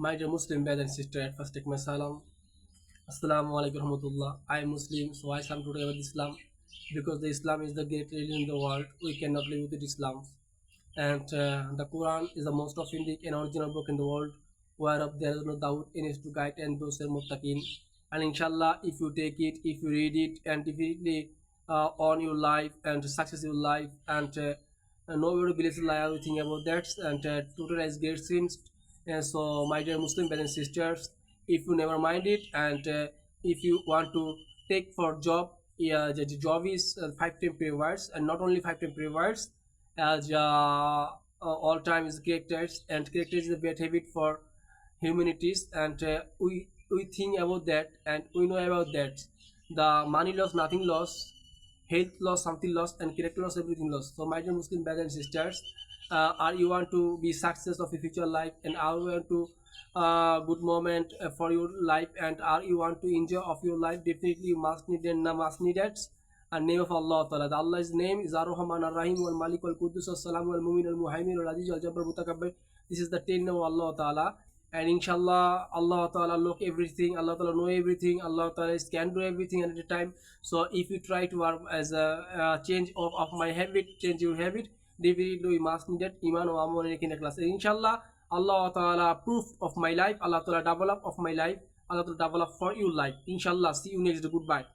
My dear Muslim brothers and sisters, at first take my salam. Assalamu alaikum rahmatullah. I am Muslim, so I come today with Islam because the Islam is the great religion in the world. We cannot live without Islam. And the Quran is the most authentic and original book in the world, whereof there is no doubt in it to guide and those who are muttaqin. And inshallah, if you take it, if you read it, and definitely on your life and success your life, and nobody believes a lie everything about that, and totalize great sins. And so, my dear Muslim brothers and sisters, if you never mind it, and if you want to take for job, yeah, the job is five temporary words, and not only five temporary words, as all time is characters, and characters is a bad habit for humanities, and we think about that, and we know about that. The money loss, nothing loss, health loss, something loss, and character loss, everything loss. So, my dear Muslim brothers and sisters, are you want to be success of your future life, and are you want to good moment for your life, and are you want to enjoy of your life? Definitely, you must need and must need it. And name of Allah Ta'ala. The Allah's name is Ar-Rahman Ar-Rahim wal Malik wal Quddus wal Salam wal Mumin wal Muhaymin wal Aziz wal Jabbar Mutakabbir. This is the 10 name of Allah Ta'ala. And inshallah, Allah Ta'ala look everything, Allah Ta'ala know everything, Allah Ta'ala can do everything at a time. So if you try to work as a change of my habit, change your habit, definitely we must need that Iman or Amal in a class. Inshallah, Allah Ta'ala proof of my life, Allah Ta'ala develop of my life, Allah Ta'ala develop for your life. Inshallah, see you next. Goodbye.